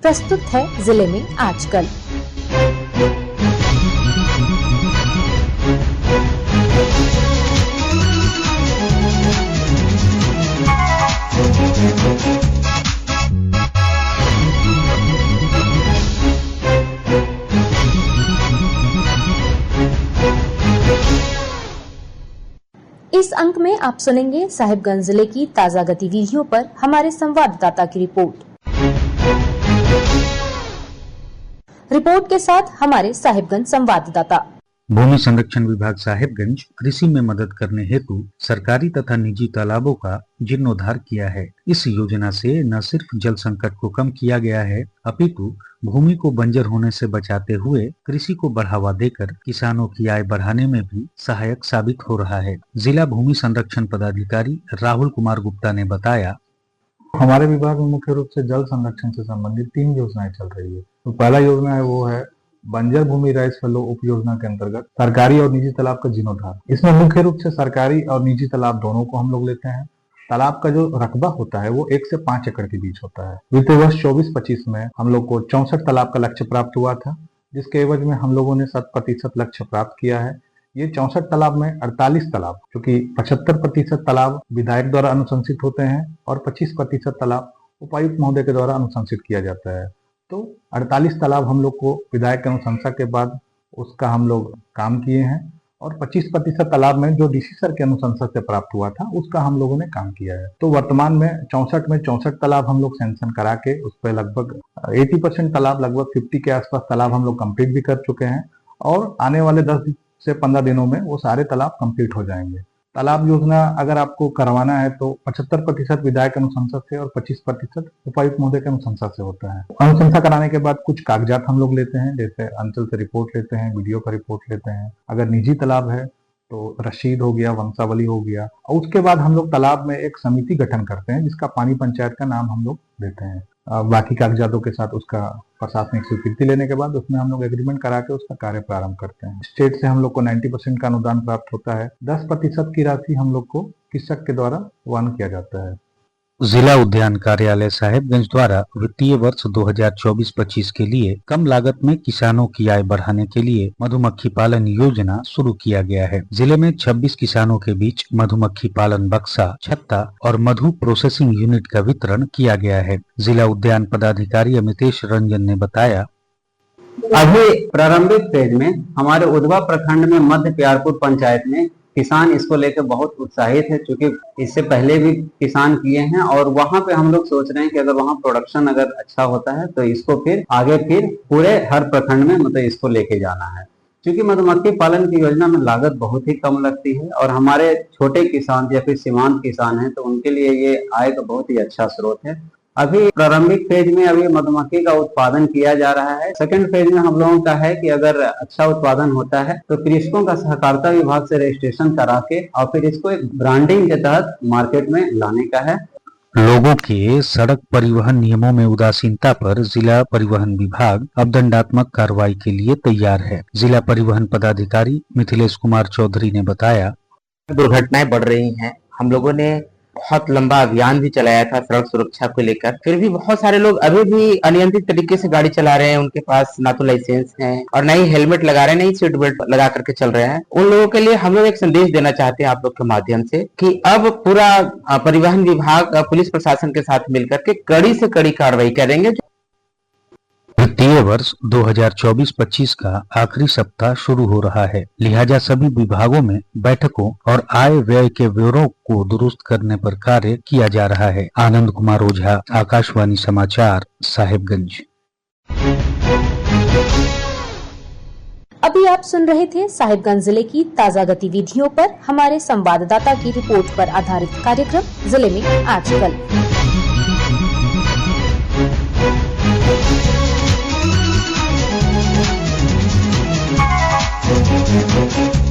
प्रस्तुत है जिले में आजकल। इस अंक में आप सुनेंगे साहिबगंज जिले की ताजा गतिविधियों पर हमारे संवाददाता की रिपोर्ट के साथ हमारे साहिबगंज संवाददाता। भूमि संरक्षण विभाग साहिबगंज कृषि में मदद करने हेतु सरकारी तथा निजी तालाबों का जीर्णोद्धार किया है। इस योजना से न सिर्फ जल संकट को कम किया गया है, अपितु भूमि को बंजर होने से बचाते हुए कृषि को बढ़ावा देकर किसानों की आय बढ़ाने में भी सहायक साबित हो रहा है। जिला भूमि संरक्षण पदाधिकारी राहुल कुमार गुप्ता ने बताया, हमारे विभाग में मुख्य रूप से जल संरक्षण से संबंधित 3 योजनाएं चल रही है। तो पहला योजना है वो है बंजर भूमि राइस फलो उप योजना के अंतर्गत सरकारी और निजी तालाब का जीर्णोद्धार। इसमें मुख्य रूप से सरकारी और निजी तालाब दोनों को हम लोग लेते हैं। तालाब का जो रकबा होता है वो 1 से 5 एकड़ के बीच होता है। वित्तीय वर्ष 24-25 में हम लोग को 64 तालाब का लक्ष्य प्राप्त हुआ था, जिसके एवज में हम लोगों ने 7% लक्ष्य प्राप्त किया है। ये 64 तालाब में 48 तालाब, क्योंकि 75% तालाब विधायक द्वारा अनुशंसित होते हैं और 25% तालाब उपायुक्त महोदय के द्वारा अनुशंसित किया जाता है। तो 48 तालाब हम लोग को विधायक की अनुशंसा के बाद उसका हम लोग काम किए हैं और 25% तालाब में जो डीसी सर के अनुशंसा से प्राप्त हुआ था उसका हम लोगों ने काम किया है। तो वर्तमान में 64 तालाब हम लोग सैंक्शन करा के उस पर लगभग 80% तालाब, लगभग 50 के आसपास तालाब हम लोग कंप्लीट भी कर चुके हैं और आने वाले 10 से 15 दिनों में वो सारे तालाब कंप्लीट हो जाएंगे। तालाब योजना अगर आपको करवाना है तो 75% विधायक अनुशंसा से और 25% उपायुक्त महोदय के अनुशंसा से होता है। अनुशंसा कराने के बाद कुछ कागजात हम लोग लेते हैं, जैसे अंचल से रिपोर्ट लेते हैं, वीडियो का रिपोर्ट लेते हैं। अगर निजी तालाब है तो रसीद हो गया, वंशावली हो गया, और उसके बाद हम लोग तालाब में एक समिति गठन करते हैं जिसका पानी पंचायत का नाम हम लोग देते हैं। बाकी कागजातों के साथ उसका प्रशासनिक स्वीकृति लेने के बाद उसमें हम लोग एग्रीमेंट करा के उसका कार्य प्रारंभ करते हैं। स्टेट से हम लोग को 90% का अनुदान प्राप्त होता है। 10% की राशि हम लोग को कृषक के द्वारा वहन किया जाता है। जिला उद्यान कार्यालय साहिबगंज द्वारा वित्तीय वर्ष 2024-25 के लिए कम लागत में किसानों की आय बढ़ाने के लिए मधुमक्खी पालन योजना शुरू किया गया है। जिले में 26 किसानों के बीच मधुमक्खी पालन बक्सा, छत्ता और मधु प्रोसेसिंग यूनिट का वितरण किया गया है। जिला उद्यान पदाधिकारी अमितेश रंजन ने बताया, अभी प्रारंभिक फेज में हमारे उधवा प्रखंड में मध्य प्यारपुर पंचायत में किसान इसको लेकर बहुत उत्साहित है, क्योंकि इससे पहले भी किसान किए हैं और वहां पे हम लोग सोच रहे हैं कि अगर वहां प्रोडक्शन अगर अच्छा होता है तो इसको फिर आगे फिर पूरे हर प्रखंड में मतलब इसको लेके जाना है। क्योंकि मधुमक्खी पालन की योजना में लागत बहुत ही कम लगती है और हमारे छोटे किसान या फिर सीमांत किसान हैं तो उनके लिए ये आय का बहुत ही अच्छा स्रोत है। अभी प्रारंभिक फेज में अभी मधुमक्खी का उत्पादन किया जा रहा है। सेकंड फेज में हम लोगों का है कि अगर अच्छा उत्पादन होता है तो कृषकों का सहकारिता विभाग से रजिस्ट्रेशन करा के और फिर इसको एक ब्रांडिंग के तहत मार्केट में लाने का है। लोगों के सड़क परिवहन नियमों में उदासीनता पर जिला परिवहन विभाग अब दंडात्मक कार्रवाई के लिए तैयार है। जिला परिवहन पदाधिकारी मिथिलेश कुमार चौधरी ने बताया, दुर्घटनाएं बढ़ रही हैं। हम लोगों ने बहुत लंबा अभियान भी चलाया था सड़क सुरक्षा को लेकर, फिर भी बहुत सारे लोग अभी भी अनियंत्रित तरीके से गाड़ी चला रहे हैं। उनके पास ना तो लाइसेंस है और ना ही हेलमेट लगा रहे हैं, ना ही सीट बेल्ट लगा करके चल रहे हैं। उन लोगों के लिए हम लोग एक संदेश देना चाहते हैं आप लोग के माध्यम से कि अब पूरा परिवहन विभाग पुलिस प्रशासन के साथ मिलकर के कड़ी से कड़ी कार्रवाई करेंगे। वित्तीय वर्ष 2024-25 का आखिरी सप्ताह शुरू हो रहा है, लिहाजा सभी विभागों में बैठकों और आय व्यय के ब्यौरों को दुरुस्त करने पर कार्य किया जा रहा है। आनंद कुमार ओझा, आकाशवाणी समाचार, साहिबगंज। अभी आप सुन रहे थे साहिबगंज जिले की ताजा गतिविधियों पर हमारे संवाददाता की रिपोर्ट पर आधारित कार्यक्रम जिले में आजकल। Thank you.